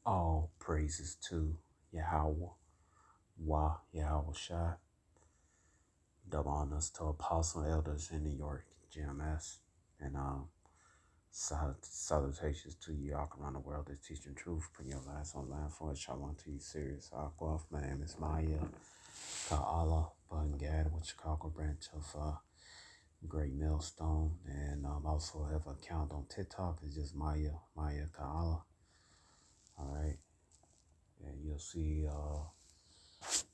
All praises to Yahweh, Yahweh Shai. Double honors to apostle elders in New York, GMS. And salutations to you all around the world that's teaching truth. Bring your lives online for it. Shalom to you, serious Aquaf. My name is Maya Ka'ala Bungad with Chicago branch of Great Millstone. And also have an account on TikTok. It's just Maya Ka'ala. All right. And you'll see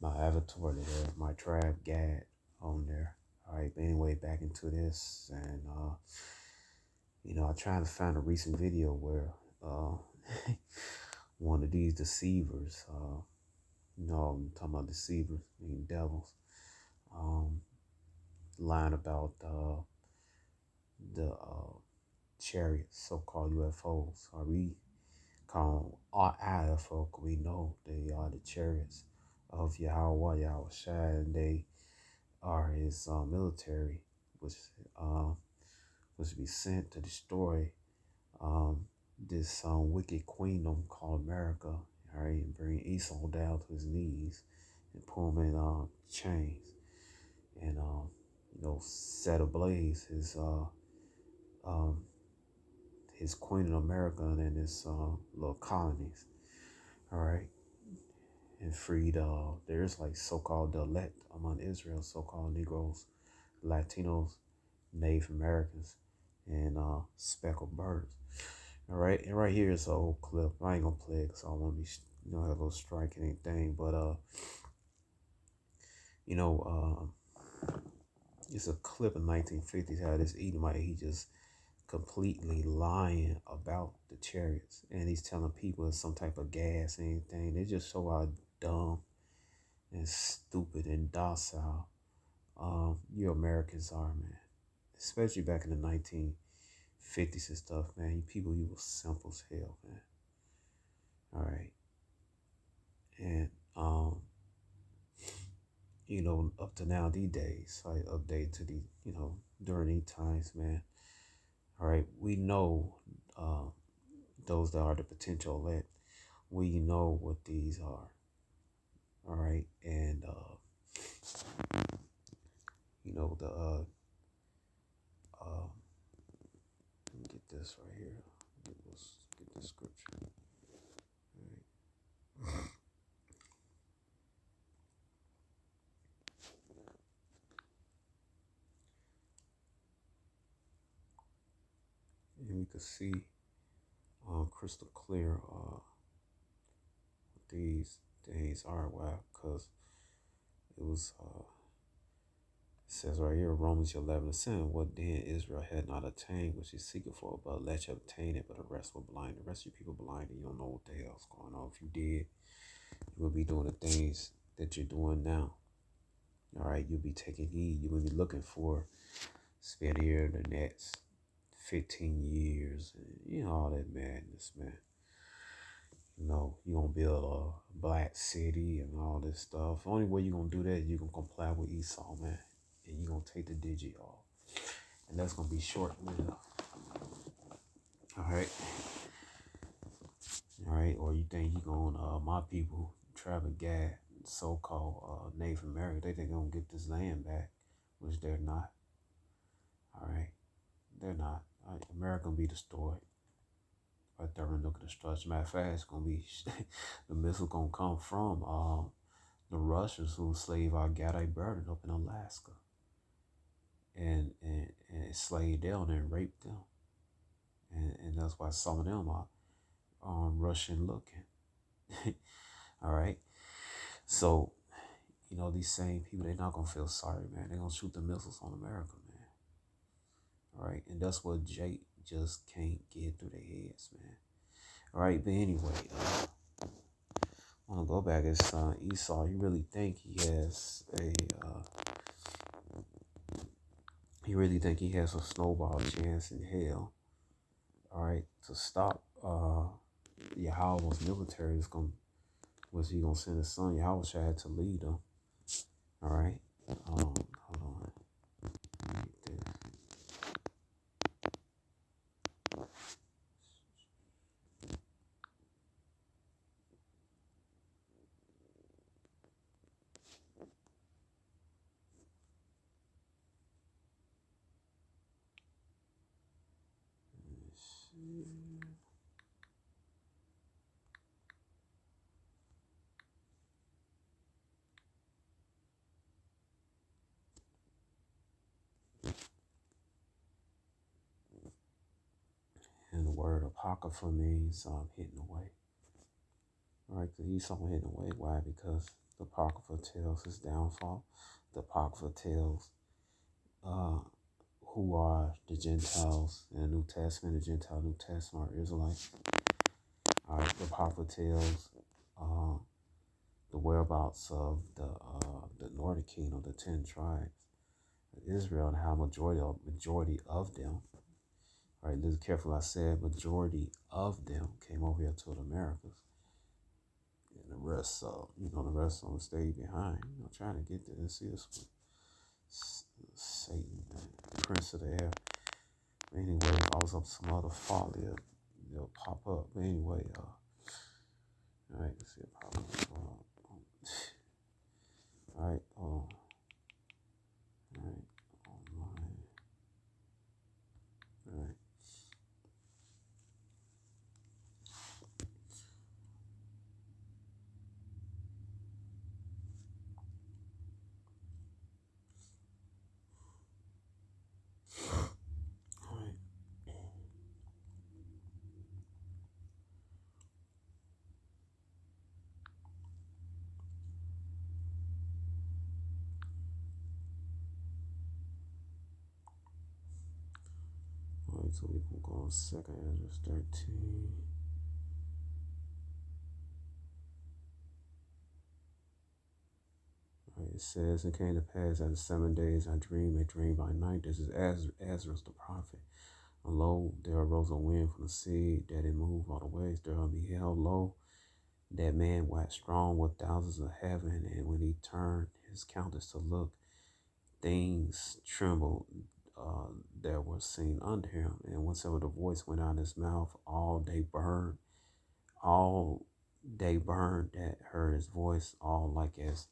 my avatar there, my tribe Gad on there. All right, but anyway, back into this, and I tried to find a recent video where one of these deceivers, I'm talking about deceivers, meaning devils, um, lying about the chariots, so-called UFOs, or we call them IFO. We know they are the chariots of Yahweh Shai, and they are his military, which was to be sent to destroy this wicked queendom called America, all right, and bring Esau down to his knees and pull him in chains and set ablaze um, his queen in America and his little colonies, all right, and freed there's like so-called the elect among Israel, so-called Negroes, Latinos, Native Americans, and speckled birds. All right, and right here is an old clip. I ain't gonna play it because I don't want to be, have a little strike and anything. But you know, it's a clip in 1950s how this Edomite, he just completely lying about the chariots, and he's telling people it's some type of gas and anything. They just show how dumb and stupid and docile you Americans are, man. Especially back in the 1950s and stuff, man. You people, you were simple as hell, man. All right. And up to now these days, I update to the, during these times, man. All right, we know those that are the potential elect. We know what these are. All right, and the let me get this right here. Get the scripture. All right. And we could see crystal clear what these things are. Why? Because it was it says right here, Romans 11:7, what then Israel had not attained, which is seeking for, but let you obtain it, but the rest were blind. The rest of you people blind, and you don't know what the hell's going on. If you did, you would be doing the things that you're doing now. All right, you'll be taking heed. You will be looking for spend here the next 15 years, and all that madness, man. You're going to build a black city and all this stuff. The only way you're going to do that, you're going to comply with Esau, man. And you're going to take the digi off. And that's going to be short-lived. All right. All right. Or you think you're going to, my people, Travis Gad, so-called Native American, they think they're going to get this land back, which they're not. All right. They're not. All right. America going to be destroyed. Right there in the destruction. Matter of fact, it's gonna be the missile gonna come from the Russians who enslaved our Gaddai Bird up in Alaska and enslaved them and raped them. And that's why some of them are Russian looking. All right. So, these same people, they're not gonna feel sorry, man. They're gonna shoot the missiles on America, man. All right. And that's what Jake just can't get through their heads, man. All right, but anyway, I want to go back at Esau. You really think he has a snowball chance in hell? All right, to stop Yahweh's military was he gonna send his son? Yahweh had to lead them. All right, hold on. word apocrypha means hidden away. Right? Because he's someone hidden away. Why? Because the apocrypha tells his downfall. The apocrypha tells uh, who are the Gentiles in the New Testament. The Gentile New Testament are Israelites. All right, the apocrypha tells uh, the whereabouts of the northern kingdom, the 10 tribes of Israel, and how majority of them. All right, listen carefully. I said majority of them came over here to the Americas, and the rest, the rest of them stayed behind. Trying to get there. See this one, Satan, man, Prince of the Air. Anyway, if I was up to some other folly, it'll pop up. But anyway, all right, let's see if I all right, all right, online, all right. All right. All right, so we can go on second address 13. All right, it says, it came to pass after 7 days I dreamed a dream by night. This is Azarus the prophet. And lo, there arose a wind from the sea that it moved all the ways. There I beheld, lo, that man waxed strong with thousands of heaven. And when he turned his countenance to look, things trembled that were seen under him. And whensoever the voice went out of his mouth, all they burned that heard his voice, all like as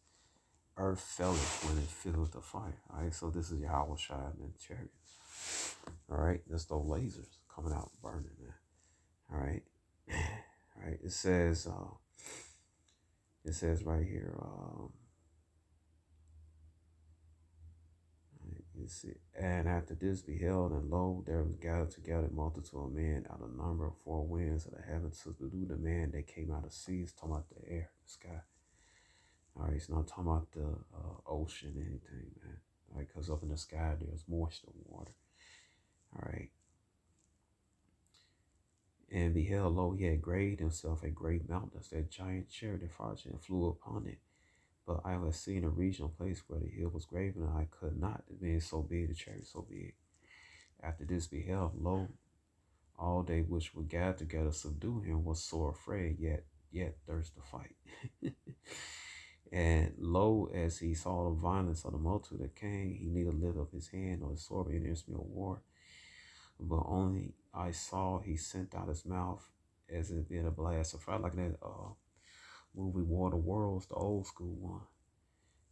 earth felleth when it filled with the fire. All right, so this is Yahweh Shai and chariots. All right, that's those lasers coming out burning, man. All right, all right. It says right here. You see, and after this beheld, and lo, there was gathered together a multitude of men out of the number of 4 winds of the heavens to do the man that came out of seas, talking about the air, the sky. All right, it's not talking about the ocean, anything, man. All right, because up in the sky there's moisture water. All right. And beheld, lo, he had graved himself a great mountain, that's that giant chariot that followed and flew upon it. But I have seen a regional place where the hill was graven, and I could not, being so big, the chariot so big. After this beheld, lo, all they which were gathered together subdue him was sore afraid, yet thirst to fight. And lo, as he saw the violence of the multitude that came, he neither lifted up his hand nor his sword against me of war. But only I saw he sent out his mouth as if in a blast of fire, like that movie War of the Worlds, the old school one.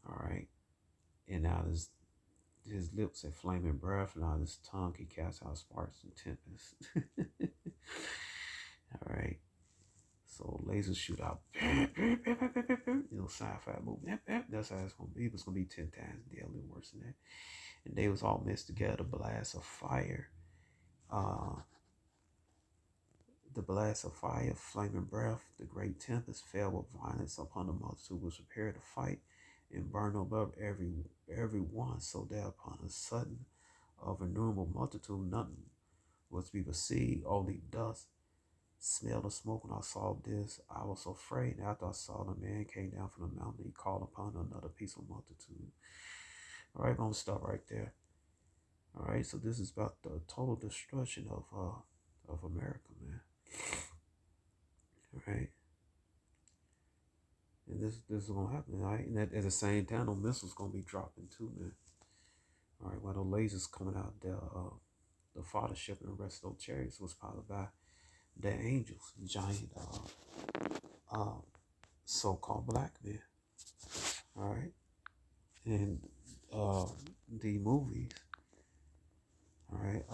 All right. And out his lips had flaming breath, and out his tongue he cast out sparks and tempests. All right. So lasers shoot out, sci-fi movie. That's how it's gonna be. It's gonna be 10 times deadly worse than that. And they was all mixed together, blast of fire. The blast of fire, flaming breath, the great tempest fell with violence upon the multitude was prepared to fight, and burned above every one, so that upon a sudden of innumerable multitude nothing was to be perceived, only dust, smell of smoke. When I saw this, I was afraid. And after I saw the man came down from the mountain, he called upon another peaceful multitude. All right, I'm gonna stop right there. All right, so this is about the total destruction of America, man. All right, and this is gonna happen, all right? And at the same time, no missiles gonna be dropping too, man. All right, while those lasers coming out, the fathership and the rest of those chariots was powered by the angels, giant, so-called black men. All right, and the movies. All right,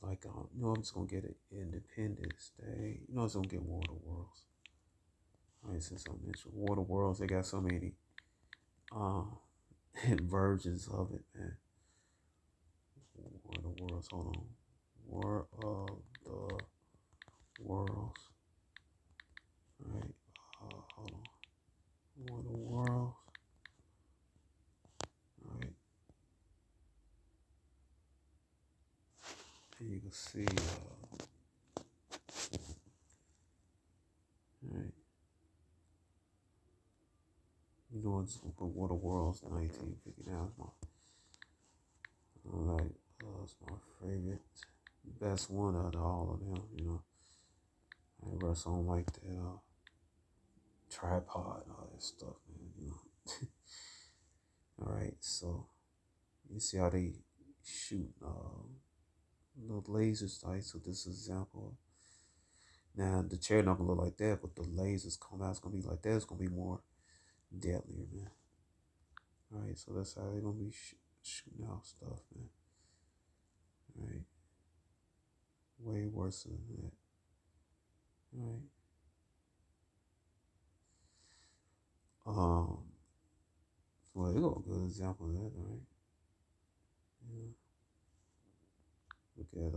like I'm just gonna get it Independence Day. It's gonna get War of the Worlds. All right, since I mentioned War of the Worlds, they got so many versions of it, man. War of the Worlds. Hold on. War of the Worlds. Right. Hold on. War of the Worlds. Right. And you can see. Right. You know what's War of the Worlds 1950. Now it's my favorite, best one out of all of them. You know, I rest on like the tripod and all that stuff, man. You know. All right, so you see how they shoot little lasers, right? So this is an example. Now the chair not gonna look like that, but the lasers come out. It's gonna be like that. It's gonna be more deadlier, man. All right, so that's how they're gonna be shooting out stuff, man. All right, way worse than that. All right. Well, you got a good example of that, right? Yeah. Look at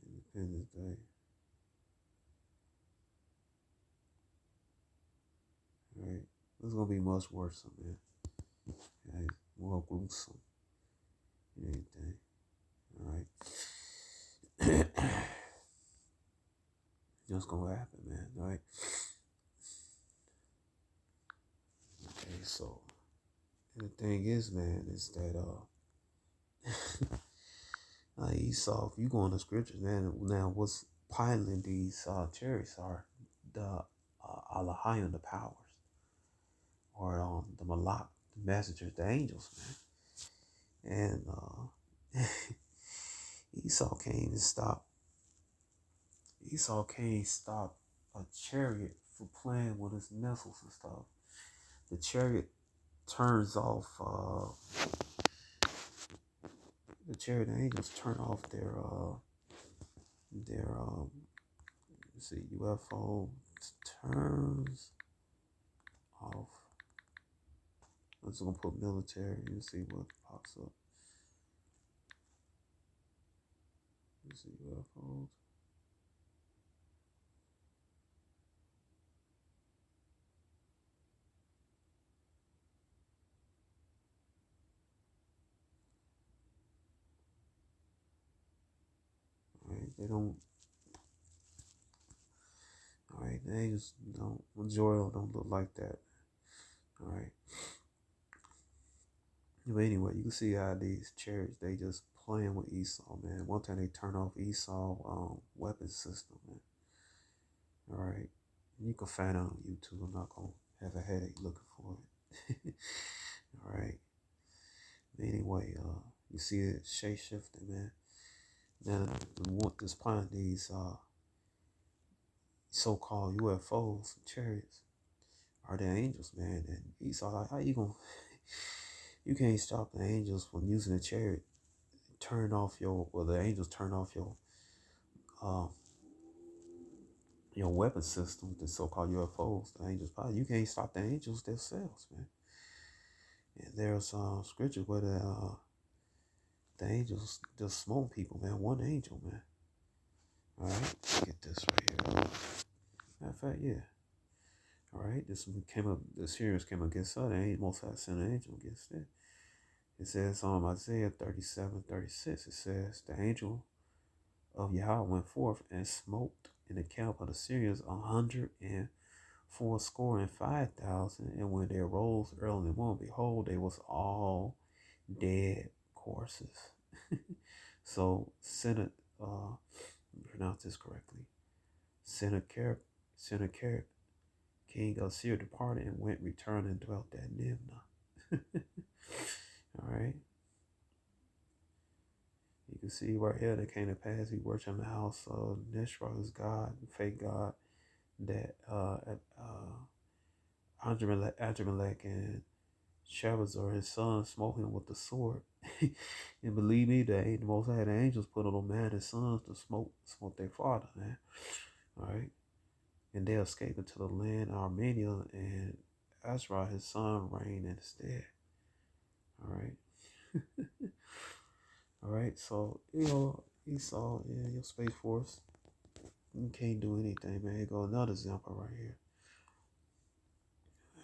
Independence Day. Right. It's gonna be much worse, man. Yeah, more gruesome than anything. All right. Just gonna happen, man. All right. Okay, so and the thing is, man, is that Esau, if you go in the scriptures, man, now what's piloting these chariots are the Alahayim, the powers, or the Malak, the messengers, the angels, man. And Esau can't stop. Esau can't stop a chariot from playing with his missiles and stuff. The chariot turns off. The chariot angels turn off their let's see, UFO turns off. I'm just gonna put military and see what pops up. Let's see, UFOs. Alright, they don't. Alright, the angels don't. Majority of them don't look like that. Alright. But anyway, you can see how these chariots, they just playing with Esau, man. One time they turn off Esau weapon system, man. All right. You can find it on YouTube. I'm not going to have a headache looking for it. All right. But anyway, you see it shape shifting, man. Now, this plan, these so-called UFOs, chariots, are the angels, man. And Esau, like, how you going to, you can't stop the angels from using a chariot. The angels turn off your weapon system, the so-called UFOs, the angels. You can't stop the angels themselves, man. And there's scripture where the angels just smote people, man. One angel, man. All right, get this right here. Matter of fact, yeah. All right, this series came against us. The Most High sent an angel against it. It says Isaiah 37:36. It says the angel of Yahweh went forth and smote in the camp of the Syrians 184,500, and when they arose early in the morning, behold, they was all dead corpses. So pronounce this correctly. Sennacherib, king of Syria, departed and returned and dwelt at Nimnah. All right. You can see right here that came to pass. He worshiped in the house of Nishra, his god, fake god, that Adramelech and Shabazar, his son, smote him with the sword. And believe me, the Most High, the angels put on man his sons to smote their father, man. All right. And they escaped into the land of Armenia, and Azra, his son, reigned in his stead. All right. All All right, so Esau, yeah, your Space Force, you can't do anything, man. Here go another example right here.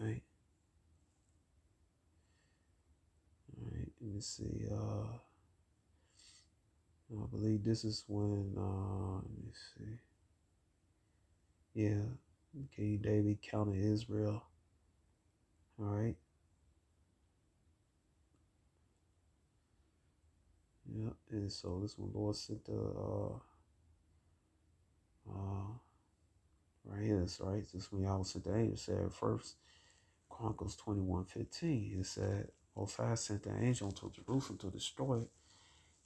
All right, all right. Let me see. I believe this is when. Let me see. Yeah, King David counted Israel. All right. Yeah, and so this one, Lord sent the uh right here. That's right. This one y'all sent the angel. Said first Chronicles 21:15. It said Osiris sent the angel to Jerusalem to destroy it.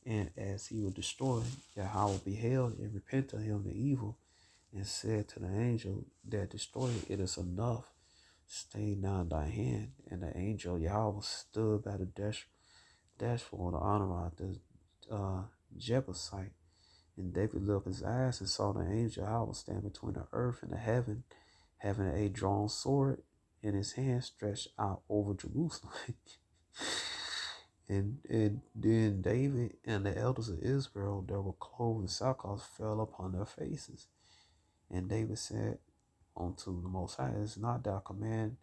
And as he would destroy it, Yahweh beheld and repented of him the evil, and said to the angel that destroyed it, it is enough. Stay now in thy hand. And the angel Yahweh stood by the dashboard to honor out the Jebusite. And David lifted his eyes and saw the angel Yahweh stand between the earth and the heaven, having a drawn sword in his hand stretched out over Jerusalem. and then David and the elders of Israel that were clothed in sackcloth fell upon their faces. And David said unto the Most High, it is not thou command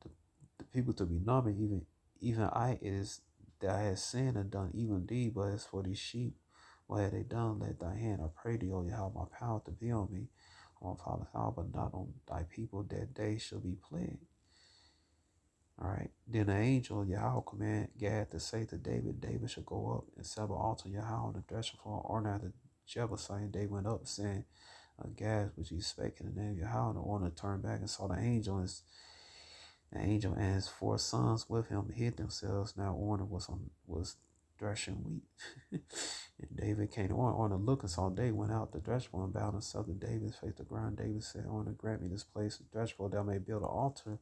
the people to be numbered, even I it is that I have sinned and done evil deed, but as for these sheep, what have they done? Let thy hand, I pray thee, O Yahweh, my power to be on me, on my father's house, but not on thy people, that they shall be plagued. All right. Then the angel Yahweh command Gad to say to David, David should go up and set an altar Yahweh on the threshing floor, Ornan the Jebusite. And David went up, saying, Gad, which he spake in the name of Yahweh, and Ornan turned back and saw the angel, and his four sons with him hid themselves. Now Ornan was threshing wheat. And David came to Ornan looked and saw David went out to thresh for him, bowed himself to David's face to the ground. David said, Ornan, grant me this place to thresh for, thou may build an altar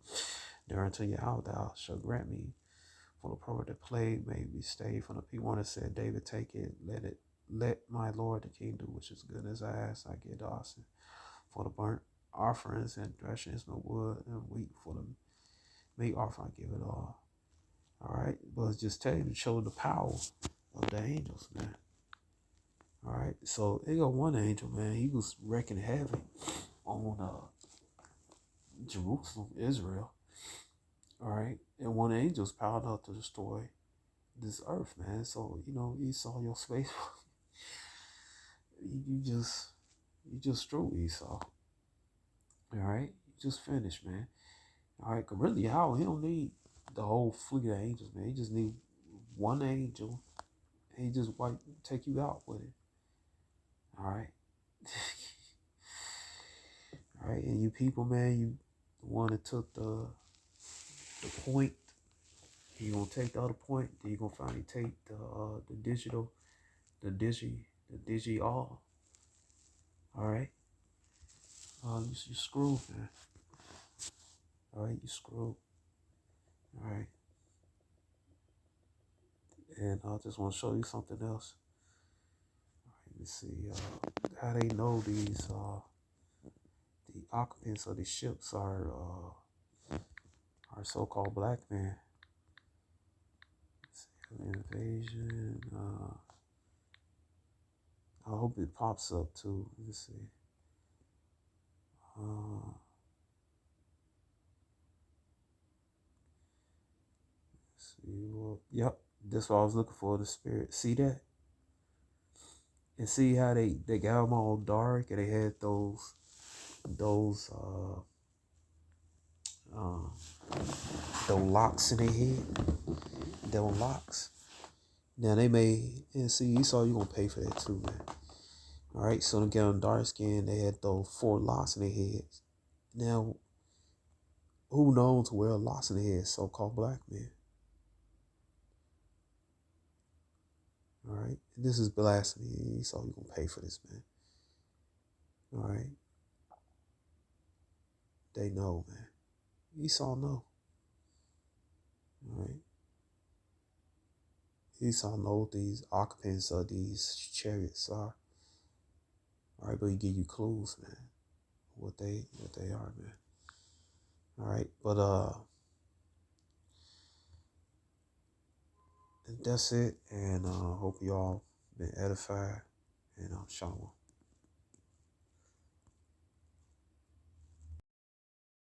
there unto Yahweh, thou shalt grant me, for the purpose the plague may be stayed from the people. Ornan said, David, take it, let my lord the king do which is good as I ask. I get oxen for the burnt offerings and threshings, no wood and wheat for the meat offering. I give it all. All right, but it's just tell you to show the power of the angels, man. All right, so they got one angel, man. He was wreaking havoc on Jerusalem, Israel. All right, and one angel's powered up to destroy this earth, man. So Esau, your space, you just threw Esau. All right, you just finished, man. All right, cause really, how he don't need the whole fleet of angels, man. He just need one angel, and he just take you out with it. All right. All right, and you people, man, you the one that took the point, you gonna take the other point, then you gonna finally take the digital, the digi all. All right. You screwed, man. All right, you screwed. All right. And I just want to show you something else. All right, let's see how they know the occupants of the ships are so-called black men. Invasion. I hope it pops up too. Let's see. Well, yep, that's what I was looking for. The spirit. See that? And see how they got them all dark, and they had those locks in their head. Those locks. Now they may, and see Esau, you gonna pay for that too, man. All right, so to get on dark skin, they had those four locks in their heads. Now, who knows to wear locks in their head? So-called black men. All right, and this is blasphemy. Esau, you gonna pay for this, man. All right, they know, man. Esau know. All right, Esau know these occupants of these chariots are. All right, but he give you clues, man. What they are, man. All right, but that's it. And hope you all been edified. And shalom.